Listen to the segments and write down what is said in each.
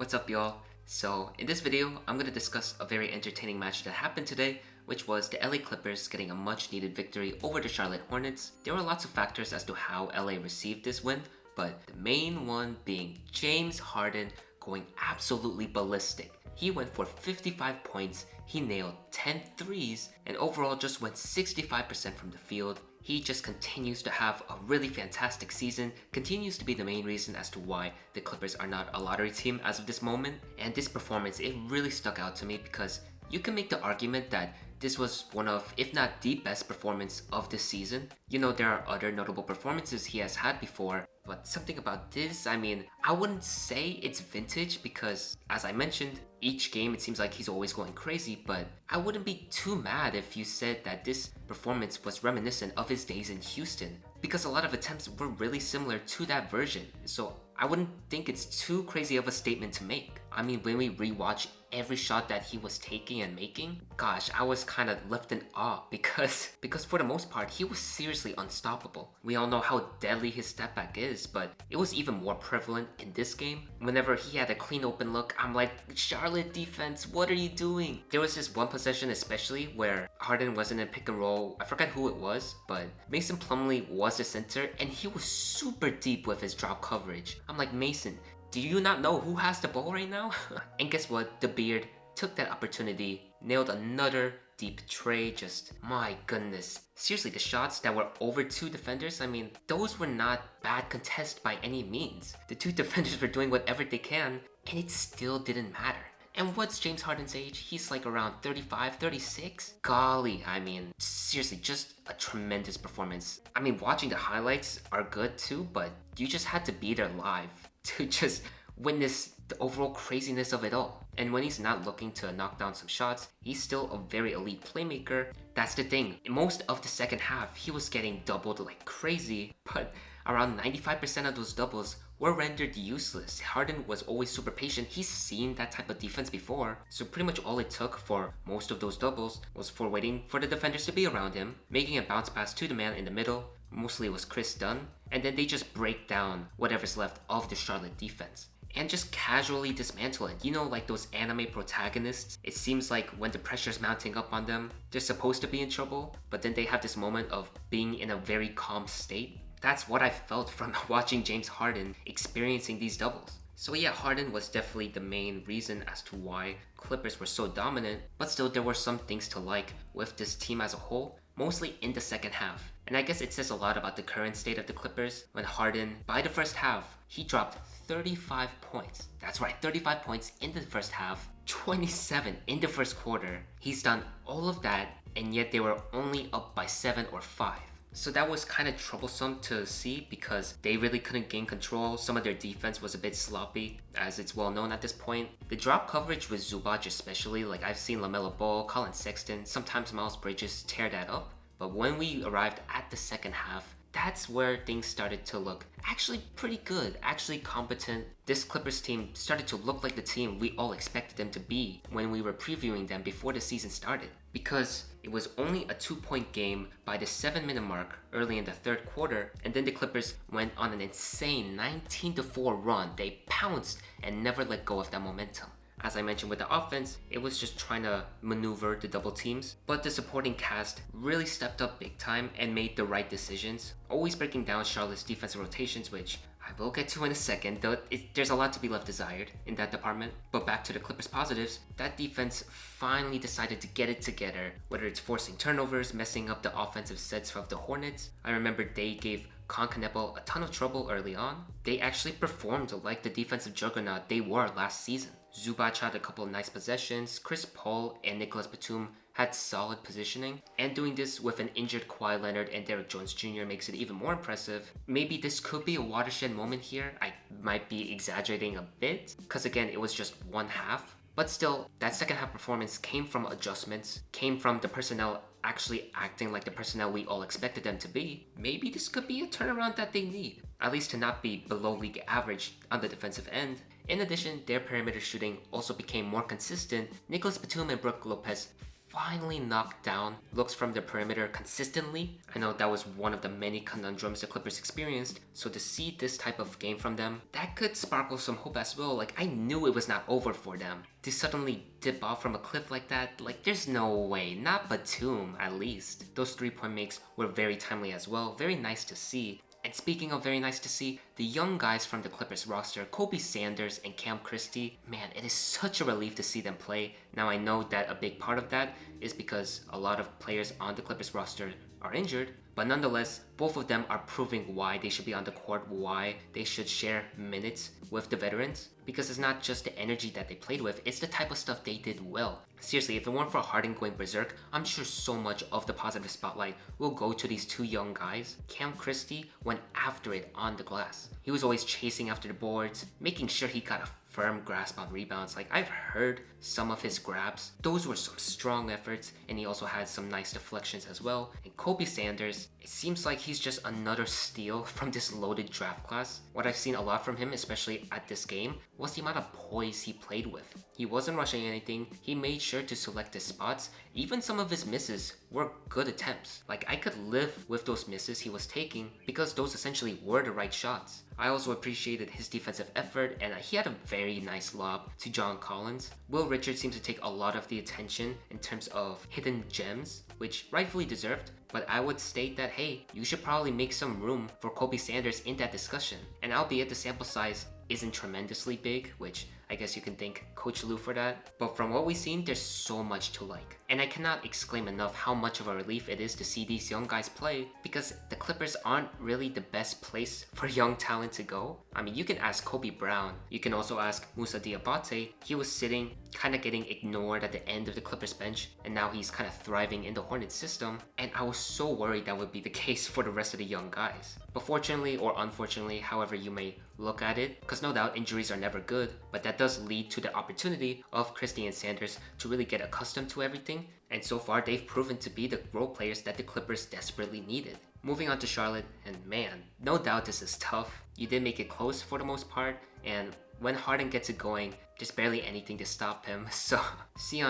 What's up, y'all? So in this video, I'm going to discuss a very entertaining match that happened today, which was the LA Clippers getting a much needed victory over the Charlotte Hornets. There were lots of factors as to how LA received this win, but the main one being James Harden going absolutely ballistic. He went for 55 points, he nailed 10 threes, and overall just went 65% from the field. He just continues to have a really fantastic season, continues to be the main reason as to why the Clippers are not a lottery team as of this moment. And this performance, it really stuck out to me because you can make the argument that this was one of, if not the best performance of this season. You know, there are other notable performances he has had before, but something about this, I mean, I wouldn't say it's vintage because, as I mentioned, each game it seems like he's always going crazy, but I wouldn't be too mad if you said that this performance was reminiscent of his days in Houston, because a lot of attempts were really similar to that version, so I wouldn't think it's too crazy of a statement to make. I mean, when we rewatch every shot that he was taking and making, gosh, I was kind of left in awe because for the most part, he was seriously unstoppable. We all know how deadly his step back is, but it was even more prevalent in this game. Whenever he had a clean open look, I'm like, Charlotte defense, what are you doing? There was this one possession especially where Harden was in a pick and roll. I forgot who it was, but Mason Plumlee was the center and he was super deep with his drop coverage. I'm like, Mason, do you not know who has the ball right now? And guess what? The Beard took that opportunity, nailed another deep tray. Just, my goodness. Seriously, the shots that were over two defenders, I mean, those were not bad contests by any means. The two defenders were doing whatever they can, and it still didn't matter. And what's James Harden's age? He's like around 35, 36? Golly, I mean, seriously, just a tremendous performance. I mean, watching the highlights are good too, but you just had to be there live to just witness the overall craziness of it all. And when he's not looking to knock down some shots, he's still a very elite playmaker. That's the thing. Most of the second half, he was getting doubled like crazy, but around 95% of those doubles were rendered useless. Harden was always super patient. He's seen that type of defense before. So pretty much all it took for most of those doubles was for waiting for the defenders to be around him, making a bounce pass to the man in the middle. Mostly it was Chris Dunn. And then they just break down whatever's left of the Charlotte defense and just casually dismantle it. You know, like those anime protagonists, it seems like when the pressure's mounting up on them, they're supposed to be in trouble, but then they have this moment of being in a very calm state. That's what I felt from watching James Harden experiencing these doubles. So yeah, Harden was definitely the main reason as to why Clippers were so dominant, but still there were some things to like with this team as a whole, mostly in the second half. And I guess it says a lot about the current state of the Clippers when Harden, by the first half, he dropped 35 points. That's right, 35 points in the first half, 27 in the first quarter. He's done all of that, and yet they were only up by 7 or 5. So that was kind of troublesome to see because they really couldn't gain control. Some of their defense was a bit sloppy, as it's well known at this point. The drop coverage with Zubac especially, like I've seen LaMelo Ball, Colin Sexton, sometimes Miles Bridges tear that up. But when we arrived at the second half, that's where things started to look actually pretty good, actually competent. This Clippers team started to look like the team we all expected them to be when we were previewing them before the season started. Because it was only a 2-point game by the 7-minute mark early in the third quarter, and then the Clippers went on an insane 19-4 run. They pounced and never let go of that momentum. As I mentioned with the offense, it was just trying to maneuver the double teams, but the supporting cast really stepped up big time and made the right decisions, always breaking down Charlotte's defensive rotations, which I will get to in a second, though there's a lot to be left desired in that department. But back to the Clippers positives, that defense finally decided to get it together, whether it's forcing turnovers, messing up the offensive sets of the Hornets. I remember they gave Conconnable a ton of trouble early on. They actually performed like the defensive juggernaut they were last season. Zubac had a couple of nice possessions, Chris Paul and Nicholas Batum had solid positioning, and doing this with an injured Kawhi Leonard and Derrick Jones Jr. makes it even more impressive. Maybe this could be a watershed moment here. I might be exaggerating a bit, because again, it was just one half. But still, that second half performance came from adjustments, came from the personnel actually acting like the personnel we all expected them to be. Maybe this could be a turnaround that they need, at least to not be below league average on the defensive end. In addition, their perimeter shooting also became more consistent. Nicholas Batum and Brook Lopez finally knock down looks from the perimeter consistently. I know that was one of the many conundrums the Clippers experienced, so to see this type of game from them, that could sparkle some hope as well. Like, I knew it was not over for them. To suddenly dip off from a cliff like that, like, there's no way. Not Batum, at least. Those 3-point makes were very timely as well, very nice to see. And speaking of very nice to see, the young guys from the Clippers roster, Kobe Sanders and Cam Christie, man, it is such a relief to see them play. Now I know that a big part of that is because a lot of players on the Clippers roster are injured, but nonetheless, both of them are proving why they should be on the court, why they should share minutes with the veterans. Because it's not just the energy that they played with, it's the type of stuff they did well. Seriously, if it weren't for Harden going berserk, I'm sure so much of the positive spotlight will go to these two young guys. Cam Christie went after it on the glass. He was always chasing after the boards, making sure he got a firm grasp on rebounds. Like, I've heard some of his grabs. Those were some strong efforts, and he also had some nice deflections as well. And Kobe Sanders, it seems like he's just another steal from this loaded draft class. What I've seen a lot from him, especially at this game, was the amount of poise he played with. He wasn't rushing anything, he made sure to select his spots. Even some of his misses were good attempts. Like, I could live with those misses he was taking because those essentially were the right shots. I also appreciated his defensive effort, and he had a very nice lob to John Collins. Will Richards seems to take a lot of the attention in terms of hidden gems, which rightfully deserved, but I would state that, hey, you should probably make some room for Kobe Sanders in that discussion. And albeit the sample size isn't tremendously big, which I guess you can thank Coach Lou for that, but from what we've seen, there's so much to like. And I cannot exclaim enough how much of a relief it is to see these young guys play, because the Clippers aren't really the best place for young talent to go. I mean, you can ask Kobe Brown, you can also ask Musa Diabate. He was sitting, kind of getting ignored at the end of the Clippers bench, and now he's kind of thriving in the Hornets system, and I was so worried that would be the case for the rest of the young guys. But fortunately or unfortunately, however you may look at it, because no doubt injuries are never good, but that does lead to the opportunity of Christie and Sanders to really get accustomed to everything, and so far they've proven to be the role players that the Clippers desperately needed. Moving on to Charlotte, and man, no doubt this is tough. You did make it close for the most part, and when Harden gets it going, there's barely anything to stop him. So,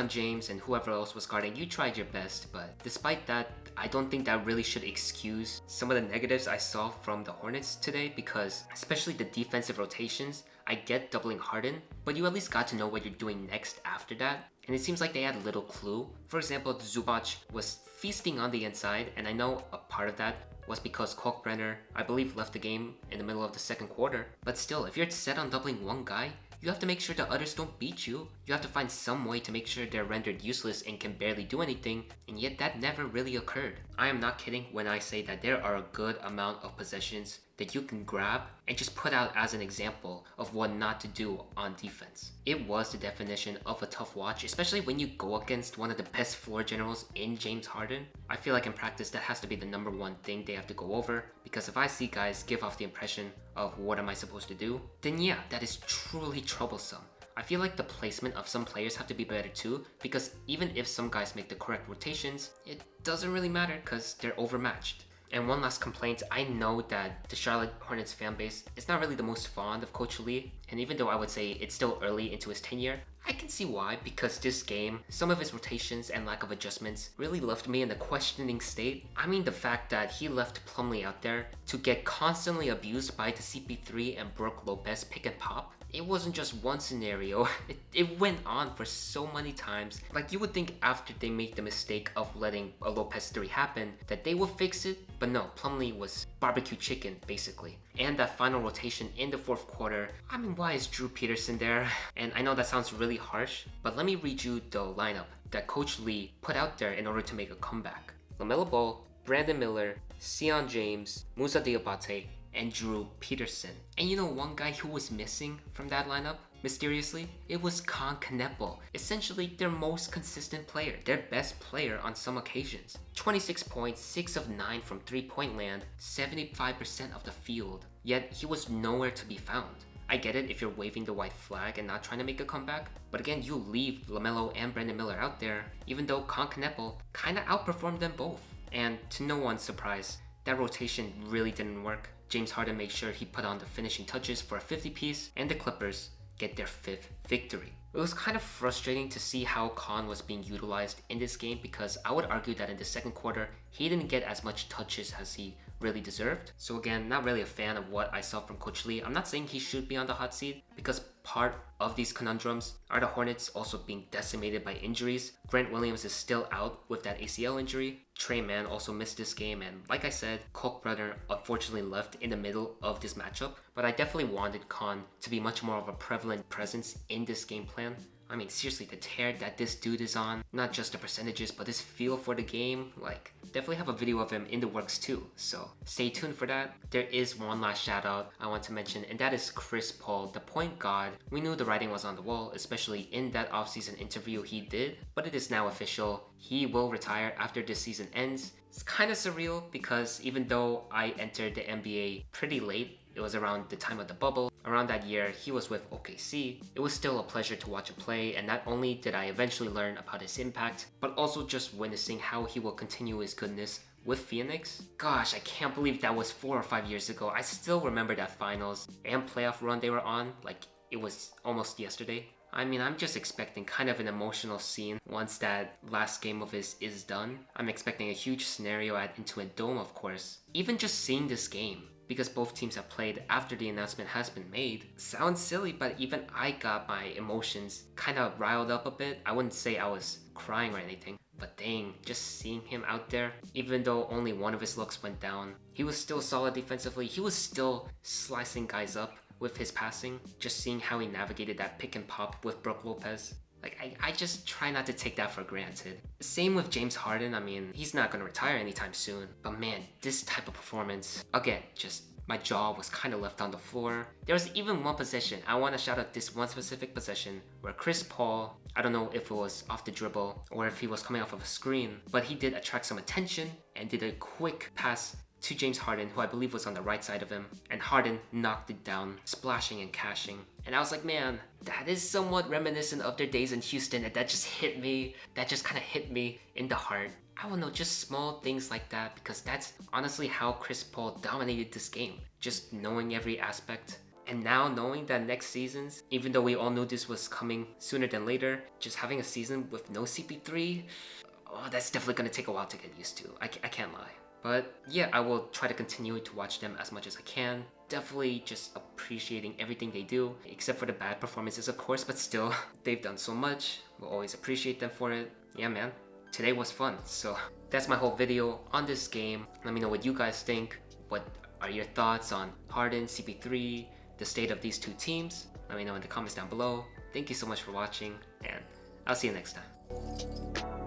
James and whoever else was guarding, you tried your best, but despite that, I don't think that really should excuse some of the negatives I saw from the Hornets today, because especially the defensive rotations, I get doubling Harden, but you at least got to know what you're doing next after that, and it seems like they had little clue. For example, Zubac was feasting on the inside, and I know a part of that was because Kalkbrenner, I believe, left the game in the middle of the second quarter. But still, if you're set on doubling one guy, you have to make sure the others don't beat you. You have to find some way to make sure they're rendered useless and can barely do anything, and yet that never really occurred. I am not kidding when I say that there are a good amount of possessions that you can grab and just put out as an example of what not to do on defense. It was the definition of a tough watch, especially when you go against one of the best floor generals in James Harden. I feel like in practice that has to be the number one thing they have to go over, because if I see guys give off the impression of what am I supposed to do, then yeah, that is truly troublesome. I feel like the placement of some players have to be better too, because even if some guys make the correct rotations, it doesn't really matter because they're overmatched. And one last complaint, I know that the Charlotte Hornets fan base is not really the most fond of Coach Lee, and even though I would say it's still early into his tenure, I can see why, because this game, some of his rotations and lack of adjustments really left me in a questioning state. I mean, the fact that he left Plumlee out there to get constantly abused by the CP3 and Brook Lopez pick and pop. It wasn't just one scenario, it went on for so many times. Like, you would think after they made the mistake of letting a Lopez 3 happen, that they would fix it, but no, Plumlee was barbecue chicken, basically. And that final rotation in the fourth quarter, I mean, why is Drew Peterson there? And I know that sounds really harsh, but let me read you the lineup that Coach Lee put out there in order to make a comeback. LaMelo Ball, Brandon Miller, Sion James, Musa Diabate, and Drew Peterson. And you know one guy who was missing from that lineup? Mysteriously, it was Con Kneppel, essentially their most consistent player, their best player on some occasions. 26 points, 6 of 9 from 3-point land, 75% of the field, yet he was nowhere to be found. I get it if you're waving the white flag and not trying to make a comeback, but again, you leave LaMelo and Brandon Miller out there, even though Con Kneppel kinda outperformed them both. And to no one's surprise, that rotation really didn't work. James Harden made sure he put on the finishing touches for a 50-piece, and the Clippers get their 5th victory. It was kind of frustrating to see how Khan was being utilized in this game, because I would argue that in the second quarter, he didn't get as much touches as he really deserved. So again, not really a fan of what I saw from Coach Lee. I'm not saying he should be on the hot seat, because part of these conundrums are the Hornets also being decimated by injuries. Grant Williams is still out with that ACL injury. Trey Mann also missed this game, and like I said, Koch brother unfortunately left in the middle of this matchup. But I definitely wanted Khan to be much more of a prevalent presence in this game plan. I mean, seriously, the tear that this dude is on, not just the percentages, but his feel for the game, like, definitely have a video of him in the works too, so stay tuned for that. There is one last shout out I want to mention, and that is Chris Paul, the point guard. We knew the writing was on the wall, especially in that offseason interview he did, but it is now official. He will retire after this season ends. It's kind of surreal, because even though I entered the NBA pretty late, it was around the time of the bubble. Around that year, he was with OKC. It was still a pleasure to watch him play, and not only did I eventually learn about his impact, but also just witnessing how he will continue his goodness with Phoenix. Gosh, I can't believe that was 4 or 5 years ago. I still remember that finals and playoff run they were on like it was almost yesterday. I mean, I'm just expecting kind of an emotional scene once that last game of his is done. I'm expecting a huge scenario at Intuit Dome, of course. Even just seeing this game, because both teams have played after the announcement has been made. Sounds silly, but even I got my emotions kind of riled up a bit. I wouldn't say I was crying or anything, but dang, just seeing him out there, even though only one of his looks went down, he was still solid defensively. He was still slicing guys up with his passing. Just seeing how he navigated that pick and pop with Brook Lopez. Like, I just try not to take that for granted. Same with James Harden. I mean, he's not gonna retire anytime soon. But man, this type of performance, again, just my jaw was kind of left on the floor. There was even one possession, I want to shout out this one specific possession, where Chris Paul, I don't know if it was off the dribble or if he was coming off of a screen, but he did attract some attention and did a quick pass to James Harden, who I believe was on the right side of him, and Harden knocked it down, splashing and cashing. And I was like, man, that is somewhat reminiscent of their days in Houston, and that just hit me. That just kind of hit me in the heart. I don't know, just small things like that, because that's honestly how Chris Paul dominated this game. Just knowing every aspect. And now knowing that next season's, even though we all knew this was coming sooner than later, just having a season with no CP3, oh, that's definitely gonna take a while to get used to. I can't lie. But yeah, I will try to continue to watch them as much as I can. Definitely just appreciating everything they do, except for the bad performances, of course, but still, they've done so much. We'll always appreciate them for it. Yeah, man, today was fun. So that's my whole video on this game. Let me know what you guys think. What are your thoughts on Harden, CP3, the state of these two teams? Let me know in the comments down below. Thank you so much for watching, and I'll see you next time.